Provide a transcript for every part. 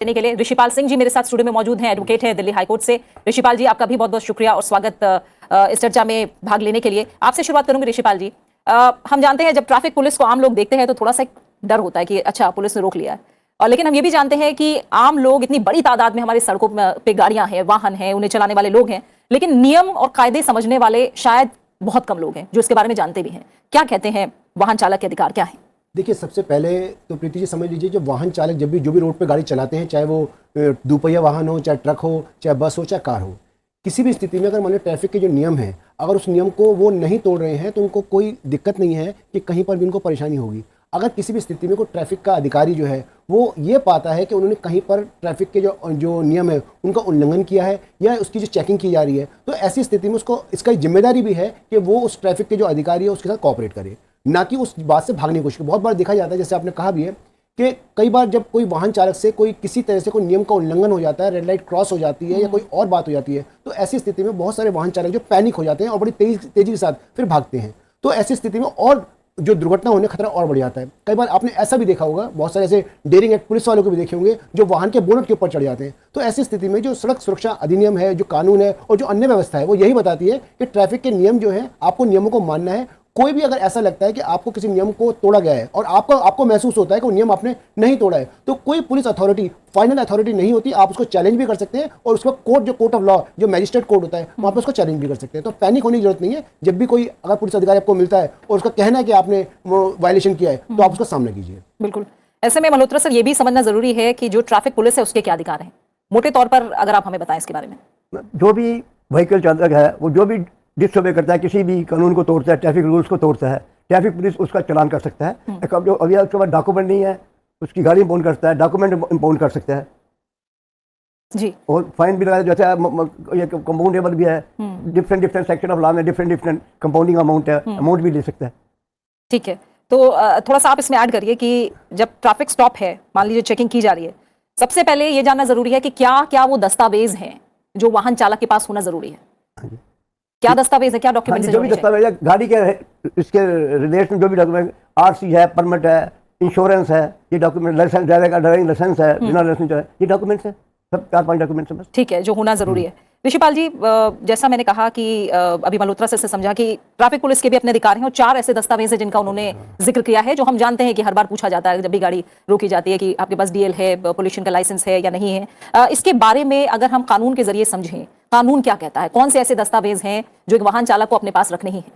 देने के लिए ऋषिपाल सिंह जी मेरे साथ स्टूडियो में मौजूद हैं, एडवोकेट हैं दिल्ली हाईकोर्ट से। ऋषिपाल जी, आपका भी बहुत बहुत शुक्रिया और स्वागत इस चर्चा में भाग लेने के लिए। आपसे शुरुआत करूंगी ऋषिपाल जी। हम जानते हैं जब ट्रैफिक पुलिस को आम लोग देखते हैं तो थोड़ा सा डर होता है कि अच्छा पुलिस ने रोक लिया है, और लेकिन हम ये भी जानते हैं कि आम लोग इतनी बड़ी तादाद में हमारी सड़कों पे गाड़ियां हैं, वाहन हैं, उन्हें चलाने वाले लोग हैं, लेकिन नियम और कायदे समझने वाले शायद बहुत कम लोग हैं जो इसके बारे में जानते भी हैं। क्या कहते हैं वाहन चालक के अधिकार क्या है? देखिए, सबसे पहले तो प्रीति जी समझ लीजिए, जो वाहन चालक जो भी रोड पे गाड़ी चलाते हैं, चाहे वो दोपहिया वाहन हो, चाहे ट्रक हो, चाहे बस हो, चाहे कार हो, किसी भी स्थिति में अगर मान लो ट्रैफिक के जो नियम हैं, अगर उस नियम को वो नहीं तोड़ रहे हैं तो उनको कोई दिक्कत नहीं है कि कहीं पर भी उनको परेशानी होगी। अगर किसी भी स्थिति में कोई ट्रैफिक का अधिकारी जो है वो ये पाता है कि उन्होंने कहीं पर ट्रैफिक के जो नियम है उनका उल्लंघन किया है या उसकी जो चेकिंग की जा रही है, तो ऐसी स्थिति में उसको इसका जिम्मेदारी भी है कि वो उस ट्रैफिक के जो अधिकारी है उसके साथ कोऑपरेट करे, ना कि उस बात से भागने की कोशिश। बहुत बार देखा जाता है, जैसे आपने कहा भी है, कि कई बार जब कोई वाहन चालक से कोई किसी तरह से कोई नियम का उल्लंघन हो जाता है, रेड लाइट क्रॉस हो जाती है या कोई और बात हो जाती है, तो ऐसी स्थिति में बहुत सारे वाहन चालक जो पैनिक हो जाते हैं और बड़ी तेजी के साथ फिर भागते हैं। तो ऐसी स्थिति में और जो दुर्घटना होने का खतरा और बढ़ जाता है। कई बार आपने ऐसा भी देखा होगा, बहुत सारे ऐसे डेयरिंग एक्ट पुलिस वालों को भी देखे होंगे जो वाहन के बोनट के ऊपर चढ़ जाते हैं। तो ऐसी स्थिति में जो सड़क सुरक्षा अधिनियम है, जो कानून है और जो अन्य व्यवस्था है, वो यही बताती है कि ट्रैफिक के नियम जो है आपको नियमों को मानना है। कोई भी अगर ऐसा लगता है कि आपको किसी नियम को तोड़ा गया है और आपको महसूस होता है कि वो नियम आपने नहीं तोड़ा है, तो कोई पुलिस अथॉरिटी फाइनल अथॉरिटी नहीं होती। आप उसको चैलेंज भी कर सकते हैं और उसका कोर्ट ऑफ लॉ, जो मैजिस्ट्रेट कोर्ट होता है, वहां पर उसको चैलेंज भी कर सकते हैं। तो पैनिक होने की जरूरत नहीं है। जब भी कोई अगर पुलिस अधिकारी आपको मिलता है और उसका कहना है कि आपने वायलेशन किया है, तो आप उसका सामना कीजिए। बिल्कुल। ऐसे में मल्होत्रा सर, ये भी समझना जरूरी है कि जो ट्रैफिक पुलिस है उसके क्या अधिकार हैं, मोटे तौर पर अगर आप हमें बताएं इसके बारे में। जो भी व्हीकल चालक है वो जो भी डिसओबे करता है, किसी भी कानून को तोड़ता है, ट्रैफिक रूल्स को तोड़ता है, ट्रैफिक पुलिस उसका चालान कर सकता है। जो अभी उसके पास डॉक्यूमेंट नहीं है, उसकी गाड़ी इंपाउंड करता है, डॉक्यूमेंट इंपाउंड कर सकता है जी, और फाइन भी लगाया। जैसे ये कंपाउंडेबल भी है, डिफरेंट सेक्शन ऑफ लॉ में डिफरेंट कंपाउंडिंग अमाउंट है, अमाउंट भी ले सकता है। ठीक है, तो थोड़ा सा आप इसमें ऐड करिए कि जब ट्रैफिक स्टॉप है, मान लीजिए चेकिंग की जा रही है, सबसे पहले ये जानना जरूरी है कि क्या क्या वो दस्तावेज हैं जो वाहन चालक के पास होना जरूरी है। क्या दस्तावेज है, क्या डॉक्यूमेंट है? जो भी दस्तावेज है गाड़ी के इसके रिलेटेड, जो भी डॉक्यूमेंट, आरसी है, परमिट है, इंश्योरेंस है, ये डॉक्यूमेंट, लाइसेंस, ड्राइविंग लाइसेंस है, बिना लाइसेंस है, ये डॉक्यूमेंट्स है, सब 4-5 डॉक्यूमेंट्स है बस। ठीक है, जो होना जरूरी है। ऋषिपाल जी, जैसा मैंने कहा कि अभी मल्होत्रा से समझा कि ट्रैफिक पुलिस के भी अपने अधिकार हैं और 4 ऐसे दस्तावेज हैं जिनका उन्होंने जिक्र किया है, जो हम जानते हैं कि हर बार पूछा जाता है जब भी गाड़ी रोकी जाती है कि आपके पास डीएल है, पोल्यूशन का लाइसेंस है या नहीं है। इसके बारे में अगर हम कानून के जरिए समझें, कानून क्या कहता है, कौन से ऐसे दस्तावेज हैं जो एक वाहन चालक को अपने पास रखने ही है?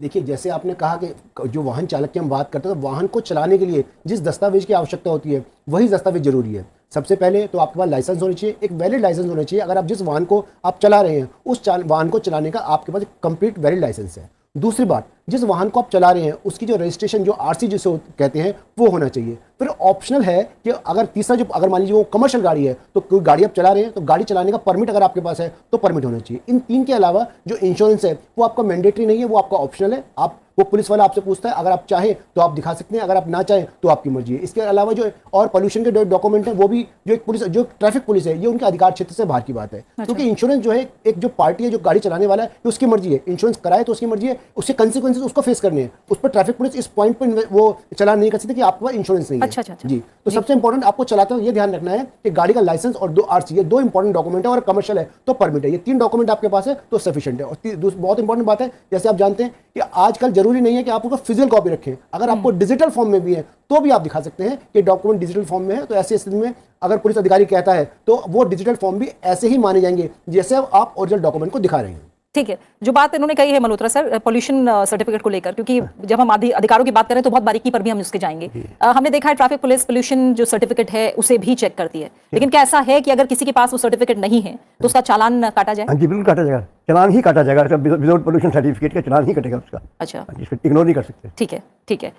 देखिए, जैसे आपने कहा कि जो वाहन चालक की हम बात करते हैं, तो वाहन को चलाने के लिए जिस दस्तावेज की आवश्यकता होती है वही दस्तावेज जरूरी है। सबसे पहले तो आपके पास लाइसेंस होना चाहिए, एक वैलिड लाइसेंस होना चाहिए। अगर आप जिस वाहन को आप चला रहे हैं उस वाहन को चलाने का आपके पास कंप्लीट वैलिड लाइसेंस है। दूसरी बात, जिस वाहन को आप चला रहे हैं उसकी जो रजिस्ट्रेशन, जो आरसी जिसे कहते हैं, वो होना चाहिए। फिर ऑप्शनल है कि अगर तीसरा, जो अगर मान लीजिए वो कमर्शियल गाड़ी है, तो कोई गाड़ी आप चला रहे हैं तो गाड़ी चलाने का परमिट अगर आपके पास है तो परमिट होना चाहिए। इन 3 के अलावा जो इंश्योरेंस है वो आपका मैंडेटरी नहीं है, वो आपका ऑप्शनल है। आप वो पुलिस वाला आपसे पूछता है, अगर आप चाहें तो आप दिखा सकते हैं, अगर आप ना चाहें तो आपकी मर्जी है। इसके अलावा जो और पोल्यूशन के डॉक्यूमेंट है, वो भी जो ट्रैफिक पुलिस है, ये उनके अधिकार क्षेत्र से बाहर की बात है। क्योंकि इंश्योरेंस जो है, एक जो पार्टी है जो गाड़ी चलाने वाला है, उसकी मर्जी है, इंश्योरेंस कराए तो उसकी मर्जी है, उसके कंसिक्वेंसेस उसको फेस करने हैं। उस पर ट्रैफिक पुलिस इस पॉइंट पर वो चलान नहीं कर सकती कि आपके पास इंश्योरेंस नहीं है। अच्छा। जी, तो सबसे इंपॉर्टेंट आपको चलाते हुए ये ध्यान रखना है कि गाड़ी का लाइसेंस और 2 आरसी, ये 2 इंपॉर्टेंट डॉक्यूमेंट है, और कमर्शियल है तो परमिट है। ये 3 डॉक्यूमेंट आपके पास है तो सफिशिएंट है। और बहुत इंपॉर्टेंट बात है, जैसे आप जानते हैं कि आजकल जरूरी नहीं है कि आप उसका फिजिकल कॉपी रखें, अगर आपको डिजिटल फॉर्म में भी है तो भी आप दिखा सकते हैं कि डॉक्यूमेंट डिजिटल फॉर्म में है। तो ऐसी स्थिति में अगर पुलिस अधिकारी कहता है तो वो डिजिटल फॉर्म भी ऐसे ही माने जाएंगे जैसे आप ओरिजिनल डॉक्यूमेंट को दिखा रहे हैं। ठीक है, जो बात इन्होंने कही है मल्होत्रा सर, पोल्यूशन सर्टिफिकेट को लेकर, क्योंकि जब हम अधिकारों की बात करें तो बहुत बारीकी पर भी हम उसके जाएंगे। हमने देखा है ट्रैफिक पुलिस पोल्यूशन जो सर्टिफिकेट है उसे भी चेक करती है, लेकिन क्या ऐसा है कि अगर किसी के पास वो सर्टिफिकेट नहीं है तो उसका चालान काटा जाए? हाँ जी, बिल्कुल काटा जाएगा, चालान ही काटा जाएगा। विदाउट पोल्यूशन सर्टिफिकेट का चालान ही कटेगा उसका। अच्छा, इसको इग्नोर नहीं कर सकते। ठीक है।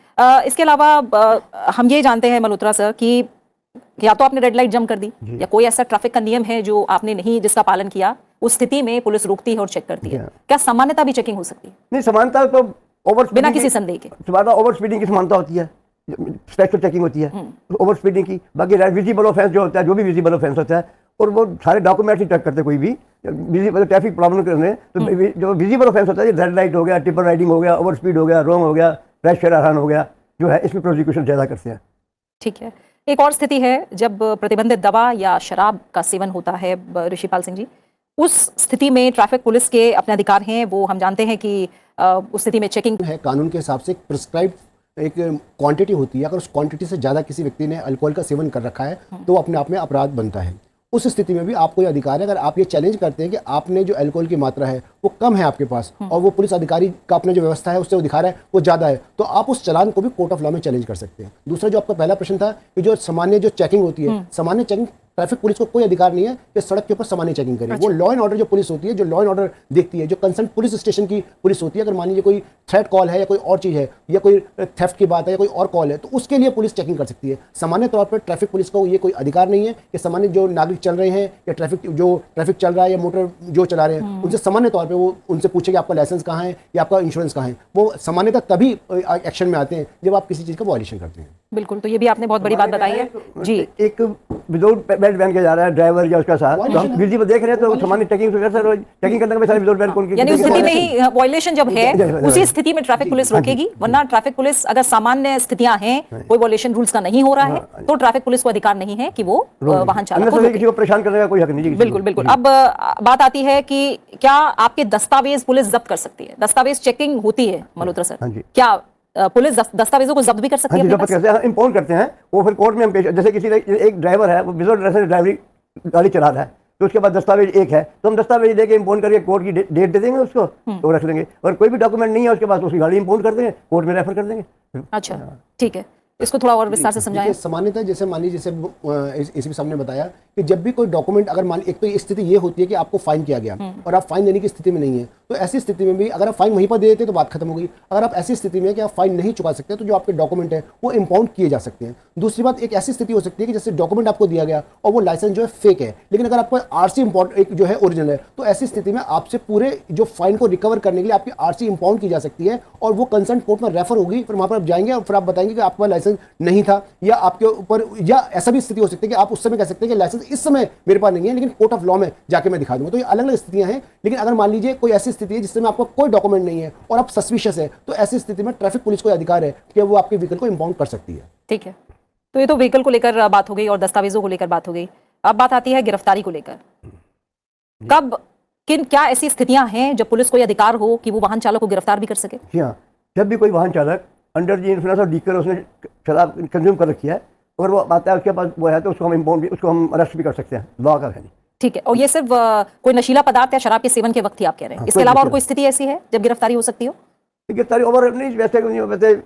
इसके अलावा हम ये जानते हैं मल्होत्रा सर कि या तो आपने रेड लाइट जंप कर दी या कोई ऐसा ट्रैफिक का नियम है जो आपने नहीं, जिसका पालन किया, उस स्थिति में पुलिस रोकती है और चेक करती है। क्या सामान्यता भी चेकिंग हो सकती है? नहीं, समानता तो बिना किसी संदेह के ओवर स्पीडिंग की समानता होती है, स्पेशल चेकिंग होती है ओवर स्पीडिंग की। बाकी विजिबल ऑफेंस जो होता है, जो भी विजिबल ऑफेंस होता है, और वो सारे डॉक्यूमेंट्स ही चेक करते कोई भी ट्रैफिक प्रॉब्लम करने, तो जो विजिबल ऑफेंस होता है, रेड लाइट हो गया, ट्रिपल राइडिंग हो गया, ओवर स्पीड हो गया, रोंग हो गया, रैश हरान हो गया, जो है इसमें प्रोसिक्यूशन ज़्यादा करते हैं। ठीक है, एक और स्थिति है जब प्रतिबंधित दवा या शराब का सेवन होता है ऋषिपाल सिंह जी, उस स्थिति में ट्रैफिक पुलिस के अपने अधिकार हैं, वो हम जानते हैं कि उस स्थिति में चेकिंग है। कानून के हिसाब से प्रिस्क्राइब्ड एक क्वांटिटी होती है, अगर उस क्वांटिटी से ज़्यादा किसी व्यक्ति ने अल्कोहल का सेवन कर रखा है तो वो अपने आप में अपराध बनता है। उस स्थिति में भी आपको ये अधिकार है, अगर आप ये चैलेंज करते हैं कि आपने जो अल्कोहल की मात्रा है वो कम है आपके पास और वो पुलिस अधिकारी का अपने जो व्यवस्था है उससे वो दिखा रहा है वो ज़्यादा है, तो आप उस चालान को भी कोर्ट ऑफ लॉ में चैलेंज कर सकते हैं। दूसरा जो आपका पहला प्रश्न था कि जो सामान्य जो चेकिंग होती है, सामान्य चेकिंग ट्रैफिक पुलिस को कोई अधिकार नहीं है कि सड़क के ऊपर सामान्य चेकिंग करे। वो लॉ एंड ऑर्डर जो पुलिस होती है, जो लॉ एंड ऑर्डर देखती है, जो कंसर्न पुलिस स्टेशन की पुलिस होती है, अगर मान लीजिए कोई थ्रेट कॉल है या कोई और चीज़ है या कोई थेफ्ट की बात है या कोई और कॉल है, तो उसके लिए पुलिस चेकिंग कर सकती है। सामान्य तौर पर ट्रैफिक पुलिस को ये कोई अधिकार नहीं है कि सामान्य जो नागरिक चल रहे हैं या ट्रैफिक चल रहा है या मोटर जो चला रहे हैं उनसे सामान्य तौर पर वो उनसे पूछे कि आपका लाइसेंस कहाँ है या आपका इंश्योरेंस कहाँ है। वो सामान्यतः तभी एक्शन में आते हैं जब आप किसी चीज़ का वायलेशन करते हैं। बिल्कुल, तो ये भी आपने बहुत बड़ी बात बताई है जी। एक विदाउट बेल्ट पहन के जा रहा है ड्राइवर या उसका साथ, तो हम विजिबल देख रहे हैं तो सामान्य चेकिंग चेकिंग करने में सारे विदाउट बेल्ट कौन, यानी उस स्थिति में ही वायलेशन जब है उसी स्थिति में ट्रैफिक पुलिस रोकेगी, वरना ट्रैफिक पुलिस अगर सामान्य स्थितियां हैं, कोई वायलेशन रूल्स का नहीं हो रहा है, तो ट्रैफिक पुलिस को अधिकार नहीं है कि वो वाहन चालक को किसी को परेशान करने का कोई हक नहीं। बिल्कुल बिल्कुल। अब बात आती है कि क्या आपके दस्तावेज पुलिस जब्त कर सकती है? दस्तावेज चेकिंग होती है मल्होत्रा सर, क्या पुलिस दस्तावेजों को जब्त भी कर सकती है? जब्त करते हैं, इंपोर्ट करते हैं, वो फिर कोर्ट में हम पेश, जैसे किसी एक ड्राइवर है वो विदाउट लाइसेंस ड्राइवरी गाड़ी चला रहा है तो उसके बाद दस्तावेज एक है तो हम दस्तावेज देके इंपोर्ट करके कोर्ट की डेट दे देंगे उसको, तो रख लेंगे। और कोई भी डॉक्यूमेंट नहीं है उसके पास, उसकी गाड़ी इंपोर्ट कर देंगे, कोर्ट में रेफर कर देंगे। अच्छा, ठीक है, इसको थोड़ा और विस्तार से समझाएं। सामान्यतः जैसे मान लीजिए जैसे इसी सामने बताया कि जब भी कोई डॉक्यूमेंट अगर मान, एक तो स्थिति ये होती है कि आपको फाइन किया गया और आप फाइन देने की स्थिति में नहीं है, तो ऐसी स्थिति में भी अगर आप फाइन वहीं पर दे देते तो बात खत्म हो गई। अगर आप ऐसी स्थिति में कि आप फाइन नहीं चुका सकते तो जो आपके डॉक्यूमेंट है वो इंपाउंड किए जा सकते हैं। दूसरी बात, एक ऐसी स्थिति हो सकती है कि जैसे डॉक्यूमेंट आपको दिया गया और वो लाइसेंस जो है फेक है, लेकिन अगर आपको आरसी एक जो है ओरिजिनल है, तो ऐसी स्थिति में आपसे पूरे जो फाइन को रिकवर करने के लिए आपकी आरसी इंपाउंड की जा सकती है और वो कंसर्न कोर्ट में रेफर होगी। फिर वहां पर आप जाएंगे और फिर आप बताएंगे कि आपका लाइसेंस नहीं था या आपके ऊपर, या ऐसा भी स्थिति हो सकती है कि आप उस समय कह सकते हैं कि लाइसेंस इस समय मेरे पास नहीं है लेकिन कोर्ट ऑफ लॉ में जाके मैं दिखा दूंगा। तो ये अलग अलग स्थितियां हैं। लेकिन अगर मान लीजिए कोई ऐसी स्थिति है जिसमें आपको कोई डॉक्यूमेंट नहीं है और आप सस्पिशियस है, तो ऐसी स्थिति में ट्रैफिक पुलिस को अधिकार है कि वो आपके व्हीकल को इंपाउंड कर सकती है। ठीक है, तो ये तो व्हीकल को लेकर बात हो गई और दस्तावेजों को लेकर बात हो गई। अब बात आती है गिरफ्तारी को लेकर। कब क्या ऐसी स्थितियां हैं जब पुलिस को यह अधिकार हो कि वो वाहन चालक को गिरफ्तार भी कर सके? जी हाँ, जब भी कोई वाहन चालक under the influence of liquor उसने शराब कंज्यूम कर रखी है, अगर वो आता है उसके पास वो है तो उसको हम इंपाउंड भी, उसको हम अरेस्ट भी कर सकते हैं, लॉ का है। ठीक है, और ये सिर्फ कोई नशीला पदार्थ या शराब के सेवन के वक्त ही आप कह रहे हैं? इसके अलावा और कोई स्थिति ऐसी है जब गिरफ्तारी हो सकती हो? गिरफ्तारी ओवर नहीं, वैसे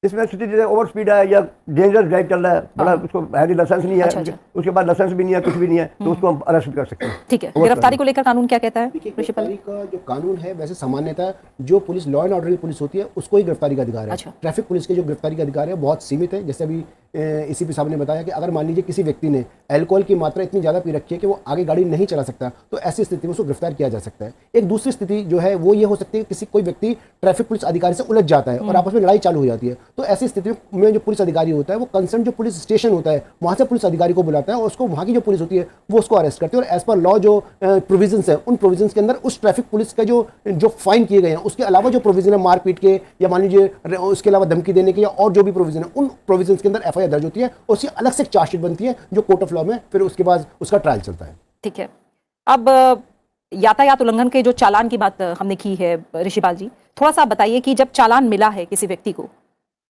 इसमें स्थिति जैसे ओवर स्पीड है या डेंजरस ड्राइव चल रहा है, बड़ा उसको हैवी लाइसेंस नहीं है, उसके बाद लाइसेंस भी नहीं है, कुछ भी नहीं है, तो उसको हम अरेस्ट कर सकते हैं। ठीक है, गिरफ्तारी को लेकर कानून क्या कहता है? गिरफ्तारी का जो कानून है वैसे सामान्यतः जो पुलिस लॉ एंड ऑर्डर की पुलिस होती है उसको ही गिरफ्तारी का अधिकार है। ट्रैफिक पुलिस के जो गिरफ्तारी का अधिकार है बहुत सीमित है। जैसे अभी इसी पे साहब ने बताया कि अगर मान लीजिए किसी व्यक्ति ने अल्कोहल की मात्रा इतनी ज़्यादा पी रखी है कि वो आगे गाड़ी नहीं चला सकता, तो ऐसी स्थिति में उसको गिरफ्तार किया जा सकता है। एक दूसरी स्थिति जो है वो ये हो सकती है कि कोई व्यक्ति ट्रैफिक पुलिस अधिकारी से उलझ जाता है और आपस में लड़ाई चालू हो जाती है, तो ऐसी स्थिति में जो पुलिस अधिकारी होता है वो कंसर्न जो पुलिस स्टेशन होता है वहाँ से पुलिस अधिकारी को बुलाता है और उसको वहाँ की जो पुलिस होती है वो उसको अरेस्ट करती है और एज पर लॉ जो प्रोविजंस है उन प्रोविजंस के अंदर उस ट्रैफिक पुलिस का जो फाइन किए गए हैं उसके अलावा जो प्रोविजन है मारपीट के या मान लीजिए उसके अलावा धमकी देने के या और जो भी प्रोविजन है उन प्रोविजंस के अंदर एफआईआर दर्ज होती है, उसकी अलग से चार्जशीट बनती है जो कोर्ट ऑफ लॉ में फिर उसके बाद उसका ट्रायल चलता है। ठीक है, अब यातायात उल्लंघन के जो चालान की बात हमने की है ऋषिपाल जी, थोड़ा सा बताइए कि जब चालान मिला है किसी व्यक्ति को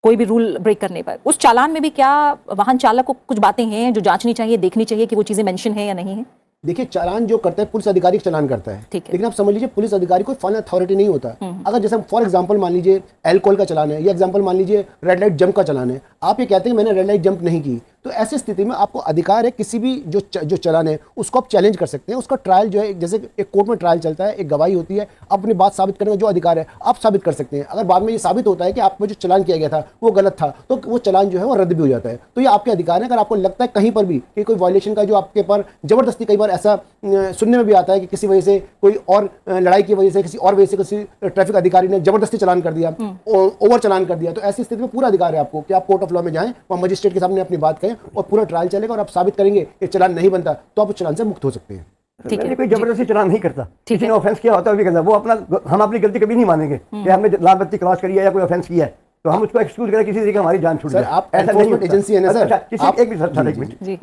कोई भी रूल ब्रेक करने पर, उस चालान में भी क्या वाहन चालक को कुछ बातें हैं जो जांचनी चाहिए, देखनी चाहिए कि वो चीजें मेंशन है या नहीं है? देखिए, चालान जो करता है पुलिस अधिकारी चालान करता है, लेकिन आप समझ लीजिए पुलिस अधिकारी कोई फाइनल अथॉरिटी नहीं होता। अगर जैसे फॉर एग्जांपल मान लीजिए अल्कोहल का चालान है या एग्जांपल मान लीजिए रेड लाइट जंप का चालान है, आप ये कहते हैं मैंने रेड लाइट जंप नहीं की, तो ऐसी स्थिति में आपको अधिकार है किसी भी जो चालान है उसको आप चैलेंज कर सकते हैं। उसका ट्रायल जो है, जैसे एक कोर्ट में ट्रायल चलता है, एक गवाही होती है, अपनी बात साबित करने का जो अधिकार है आप साबित कर सकते हैं। अगर बाद में ये साबित होता है कि आपको जो चालान किया गया था वो गलत था, तो वो चालान जो है वो रद्द भी हो जाता है। तो ये आपके अधिकार है। अगर आपको लगता है कहीं पर भी कि कोई वायलेशन का जो आपके पर जबरदस्ती, कई बार ऐसा सुनने में भी आता है कि किसी वजह से कोई और लड़ाई की वजह से किसी और वजह से किसी ट्रैफिक अधिकारी ने जबरदस्ती चालान कर दिया, ओवर चालान कर दिया, तो ऐसी स्थिति में पूरा अधिकार है आपको कि आप कोर्ट ऑफ लॉ में जाएं, वहाँ मजिस्ट्रेट के सामने अपनी बात कहें और पूरा ट्रायल चलेगा और आप साबित करेंगे कि चालान नहीं बनता तो आप उस चालान से मुक्त हो सकते हैं। ठीक है, कोई जबरदस्ती चालान नहीं करता, किसी ने ऑफेंस किया होता है भी करता, वो अपना, हम अपनी गलती कभी नहीं मानेंगे कि हमने लाल बत्ती क्रॉस करी है या कोई ऑफेंस किया है, तो हम उसको एक्सक्यूज करें किसी तरीके हमारी जान छूट सर, जाए। आप ऐसा नहीं enforcement होता। agency है ना सर? अच्छा, किसी आप- एक भी सर, एक जी, मिनट, जी।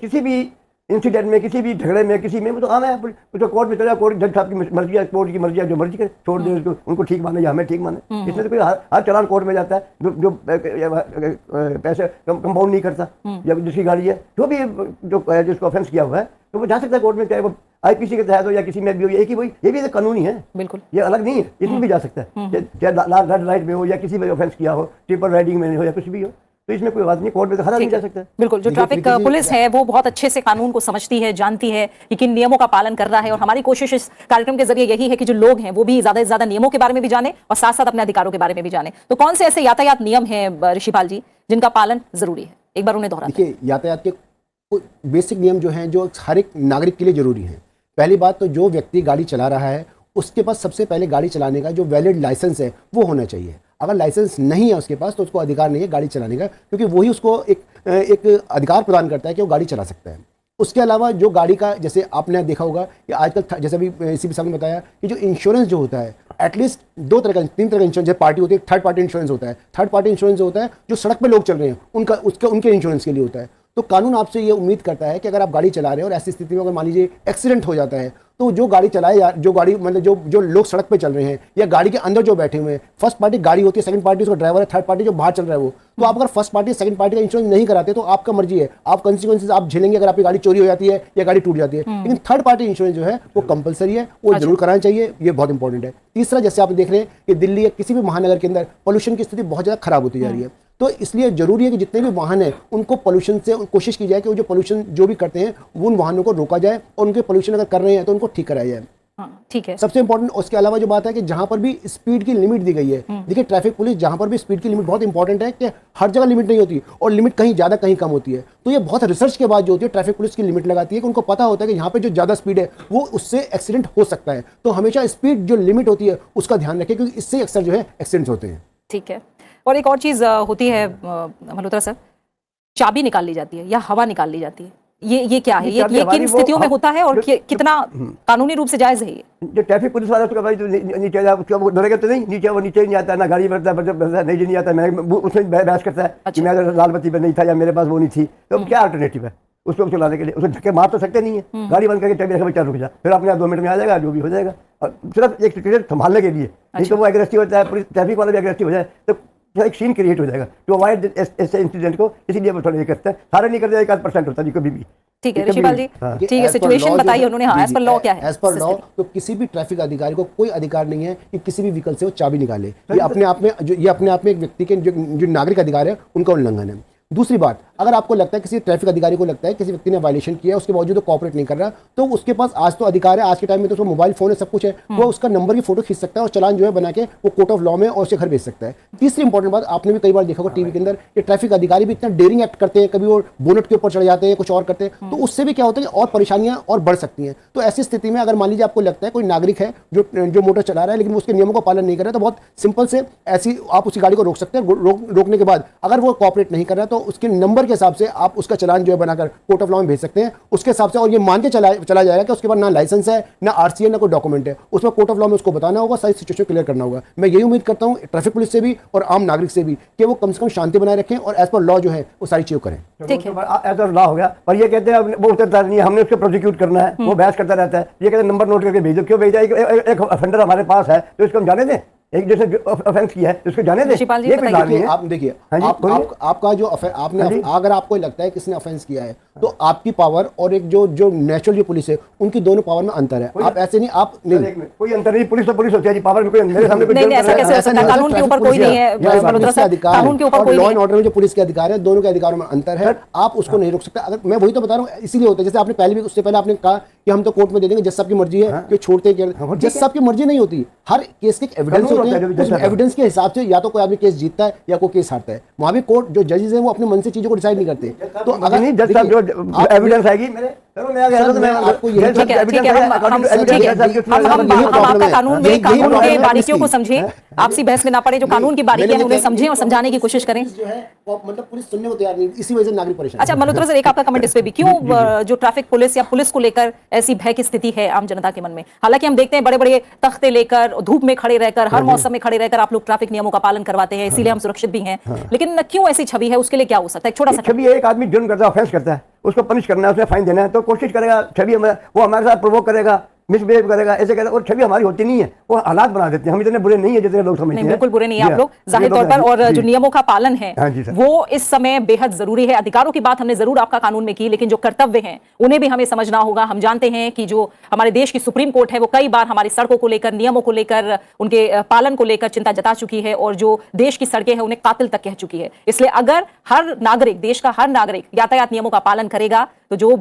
किसी भी इंसिडेंट में, किसी भी झगड़े में, किसी में वो तो आना है, तो कोर्ट में चला, कोर्ट जज साहब की मर्जी है, कोर्ट की मर्जी है, जो मर्जी करे छोड़ दे उसको, उनको ठीक माने या हमें ठीक माने। इसमें तो कोई हर चालान कोर्ट में जाता है जो पैसे कंपाउंड नहीं करता, या जिसकी गाड़ी है जो भी जिसको ऑफेंस किया हुआ है तो वो जा सकता है कोर्ट में, चाहे वो आईपीसी के तहत हो या किसी में भी हो, एक ही वही, ये भी तो कानूनी है, बिल्कुल। ये अलग नहीं है, इसमें भी जा सकता है, चाहे रेड लाइट में हो या किसी में ऑफेंस किया हो, ट्रिपल राइडिंग में हो या कुछ भी हो, तो इसमें कोई बात नहीं, कोर्ट में तो खड़ा नहीं जा सकता है। बिल्कुल, जो देखिए, ट्रैफिक प्रीति जी, पुलिस है वो बहुत अच्छे से कानून को समझती है, जानती है कि किन नियमों का पालन कर रहा है, और हमारी कोशिश इस कार्यक्रम के जरिए यही है कि जो लोग हैं वो भी ज्यादा से ज्यादा नियमों के बारे में भी जाने और साथ साथ अपने अधिकारों के बारे में भी जाने। तो कौन से ऐसे यातायात नियम हैं ऋषिपाल जी जिनका पालन जरूरी है, एक बार उन्हें दोहराते हैं। देखिए, यातायात के बेसिक नियम जो हैं जो हर एक नागरिक के लिए जरूरी हैं। पहली बात तो जो व्यक्ति गाड़ी चला रहा है उसके पास सबसे पहले गाड़ी चलाने का जो वैलिड लाइसेंस है वो होना चाहिए। अगर लाइसेंस नहीं है उसके पास तो उसको अधिकार नहीं है गाड़ी चलाने का, क्योंकि वही उसको एक अधिकार प्रदान करता है कि वो गाड़ी चला सकता है। उसके अलावा जो गाड़ी का, जैसे आपने देखा होगा कि आजकल जैसे अभी इसी साहब ने बताया कि जो इंश्योरेंस जो होता है एटलीस्ट 2 तरह का, 3 तरह का इंश्योरेंस, जैसे पार्टी होती है, थर्ड पार्टी इंश्योरेंस होता है। थर्ड पार्टी इंश्योरेंस होता है जो सड़क पे लोग चल रहे हैं उनके इंश्योरेंस के लिए होता है। तो कानून आपसे ये उम्मीद करता है कि अगर आप गाड़ी चला रहे हैं और ऐसी स्थिति में अगर मान लीजिए एक्सीडेंट हो जाता है तो जो गाड़ी चलाए या जो गाड़ी मतलब जो लोग सड़क पे चल रहे हैं या गाड़ी के अंदर जो बैठे हुए हैं, फर्स्ट पार्टी गाड़ी होती है, सेकंड पार्टी उसका ड्राइवर है, थर्ड पार्टी जो बाहर चल रहा है वो, तो आप अगर फर्स्ट पार्टी सेकंड पार्टी का इंश्योरेंस नहीं कराते तो आपका मर्जी है, आप कंसिक्वेंसेस आप झेलेंगे अगर आपकी गाड़ी चोरी हो जाती है या गाड़ी टूट जाती है। लेकिन थर्ड पार्टी इंश्योरेंस जो है वो कंपलसरी है, वो जरूर कराना चाहिए, ये बहुत इंपॉर्टेंट है। तीसरा, जैसे आप देख रहे हैं कि दिल्ली या किसी भी महानगर के अंदर पोल्यूशन की स्थिति बहुत ज़्यादा खराब होती जा रही है, तो इसलिए जरूरी है कि जितने भी वाहन हैं उनको पोल्यूशन से कोशिश की जाए कि वो जो पोल्यूशन जो भी करते हैं उन वाहनों को रोका जाए और उनके पोल्यूशन अगर कर रहे हैं तो उनको ठीक कराया जाए। हाँ, ठीक है। सबसे इंपॉर्टेंट उसके अलावा जो बात है कि जहां पर भी स्पीड की लिमिट दी गई है, देखिए ट्रैफिक पुलिस जहां पर भी स्पीड की लिमिट बहुत इंपॉर्टेंट है कि हर जगह लिमिट नहीं होती और लिमिट कहीं ज्यादा कहीं कम होती है, तो ये बहुत रिसर्च के बाद जो होती है ट्रैफिक पुलिस की लिमिट लगाती है कि उनको पता होता है कि यहाँ पे जो ज्यादा स्पीड है वो उससे एक्सीडेंट हो सकता है, तो हमेशा स्पीड जो लिमिट होती है उसका ध्यान रखें क्योंकि इससे अक्सर जो है एक्सीडेंट्स होते हैं। ठीक है। और एक और चीज होती है मल्होत्रा सर, चाबी निकाल ली जाती है या हवा निकाल ली जाती है, ये क्या है, ये किन स्थितियों में होता है और कितना कानूनी रूप से जायज है ये? जो ट्रैफिक पुलिस वाला उसका भाई जो नीचे जा उसका वो डरेगा तो नहीं, नीचे वो नीचे ही नहीं आता, ना गाड़ी बढ़ता है, नहीं आता, मैं उसमें बहस करता है कि मैं अगर लाल बत्ती पर नहीं था या मेरे पास वो नहीं थी, तो क्या अल्टरनेटिव है उसको चलाने के लिए? उसको धक्के मार तो सकते नहीं है, गाड़ी बंद करके चाबी बच्चा रुक जा, फिर अपने आप 2 मिनट में आ जाएगा, जो भी हो जाएगा, और सिर्फ एक सिचुएशन संभालने के लिए, नहीं तो वो एग्रेसिव होता है, पुलिस ट्रैफिक वाला भी एग्रेसिव हो जाए तो एक सीन क्रिएट हो जाएगा, टू अवॉइड ऐसे इंसिडेंट को, इसीलिए वो थोड़ा ये करते हैं, सारे नहीं करते, 1% होता है जी कभी भी। ठीक है ऋषिपाल जी, ठीक है, सिचुएशन बताइए उन्होंने। हाँ, एज पर लॉ क्या है? एज पर लॉ तो किसी भी ट्रैफिक अधिकारी को कोई अधिकार नहीं है कि किसी भी व्हीकल से वो चाबी निकाले, ये अपने आप में एक व्यक्ति के जो नागरिक अधिकार है उनका उल्लंघन है। दूसरी बात, अगर आपको लगता है किसी ट्रैफिक अधिकारी को लगता है किसी व्यक्ति ने वायलेशन किया है उसके बावजूद कोऑपरेट नहीं कर रहा, तो उसके पास आज तो अधिकार है, आज के टाइम में तो उसका मोबाइल फोन है, सब कुछ है, वो उसका नंबर की फोटो खींच सकता है और चालान जो है बना के वो कोर्ट ऑफ लॉ में और उसे घर भेज सकता है। तीसरी इंपॉर्टेंट बात, आपने भी कई बार देखा होगा टीवी के अंदर कि ट्रैफिक अधिकारी भी इतना डेयरिंग एक्ट करते हैं, कभी वो बोनट के ऊपर चढ़ जाते हैं, कुछ और करते हैं, तो उससे भी क्या होता है कि और परेशानियां और बढ़ सकती हैं। तो ऐसी स्थिति में अगर मान लीजिए आपको लगता है कोई नागरिक है जो मोटर चला रहा है लेकिन उसके नियमों का पालन नहीं कर रहा है, तो बहुत सिंपल से ऐसी आप उसी गाड़ी को रोक सकते हैं। रोकने के बाद अगर वो कोऑपरेट नहीं कर रहा तो उसके नंबर के हिसाब से आप उसका चलान जो है बनाकर कोर्ट ऑफ लॉ में भेज सकते हैं उसके हिसाब से, और ये मान के चला जाएगा कि उसके पास ना लाइसेंस है, ना आरसी है, ना कोई डॉक्यूमेंट है, उसमें कोर्ट ऑफ लॉ में उसको बताना होगा, सारी सिचुएशन क्लियर करना होगा। मैं यही उम्मीद करता हूं ट्रैफिक पुलिस से भी और आम नागरिक से भी कि वो कम से कम शांति बनाए रखें और एज पर लॉ जो है वो सारी चीज करें। ठीक है, ऐसा लॉ हो गया, और ये कहते हैं वो उतरता नहीं है, हमने उसको प्रोसिक्यूट करना है, वो बहस करता रहता है, ये कहते हैं नंबर नोट करके भेजो, क्यों भेजा? एक ऑफेंडर हमारे पास है तो इसको हम जाने दें, एक जैसे ऑफेंस किया है उसको जाने दें, ये कोई बात नहीं है। आप देखिए, आपका जो आपने अगर आपको लगता है किसने ऑफेंस किया है तो आपकी पावर और एक जो नेचुरल जो पुलिस है उनकी दोनों पावर में अंतर है। आप ऐसे नहीं, आप नहीं, कोई अंतर नहीं, पुलिस तो पुलिस होती है जी, पावर में कोई मेरे सामने नहीं, ऐसा कैसे हो सकता है? कानून के ऊपर कोई नहीं है, कानून के ऊपर कोई लॉ एंड ऑर्डर में जो पुलिस के अधिकार है दोनों के अधिकारों में अंतर है, आप उसको नहीं रोक सकते। अगर मैं वही तो बता रहा हूँ, इसीलिए होता है जैसे आपने पहले भी उससे पहले आपने कहा कि हम तो कोर्ट में दे देंगे, जज साहब की मर्जी है कि छोड़ते हैं, जज साहब की मर्जी नहीं होती, हर केस के एविडेंस होते हैं, एविडेंस के हिसाब से या तो कोई आदमी केस जीतता है या कोई केस हारता है। वहां भी कोर्ट जो जजेस हैं वो अपने मन से चीजों को डिसाइड नहीं करते। तो अगर नहीं जज साहब जो एविडेंस आएगी मेरे मैं आ गया तो मैं आपको ये ठीक है, हम आपका कानून में कानून के बारीकियों को समझे। आपसी बहस में ना पड़े, जो कानून की बारीकियां हैं उन्हें समझें और समझाने की कोशिश करें। जो है वो मतलब पुलिस सुनने को तैयार नहीं, इसी वजह से नागरिक परेशान अच्छा मल्होत्रा सर, एक आपका कमेंट इस पे भी, क्यों जो ट्रैफिक पुलिस या पुलिस को लेकर ऐसी भय की स्थिति है आम जनता के मन में? हालांकि हम देखते हैं बड़े बड़े तख्ते लेकर, धूप में खड़े रहकर, हर मौसम में खड़े रहकर आप लोग ट्रैफिक नियमों का पालन करवाते हैं, इसीलिए हम सुरक्षित भी हैं, लेकिन क्यों ऐसी छवि है? उसके लिए क्या हो सकता है? एक छोटा सा छवि एक आदमी जुर्म करता है, ऑफेंस करता है, उसको पनिश करना है, उसे फाइन देना है, तो कोशिश करेगा छवि वो हमारे साथ प्रोवोक करेगा, मिसबिहेव करेगा, ऐसे करेगा, और छवि हमारी होती नहीं है, वो हालात बना देते हैं। हम इतने बुरे नहीं है जितने लोग समझते हैं। नहीं, बिल्कुल बुरे नहीं है आप लोग जाहिर तौर पर, और जो नियमों का पालन है वो इस समय बेहद जरूरी है। अधिकारों की बात हमने जरूर आपका कानून में की, लेकिन जो कर्तव्य हैं उन्हें भी हमें समझना होगा। हम जानते हैं कि जो हमारे देश की सुप्रीम कोर्ट है वो कई बार हमारी सड़कों को लेकर, नियमों को लेकर, उनके पालन को लेकर चिंता जता चुकी है, और जो देश की सड़कें हैं उन्हें कातिल तक कह चुकी है। इसलिए अगर हर नागरिक, देश का हर नागरिक यातायात नियमों का पालन करेगा तो जो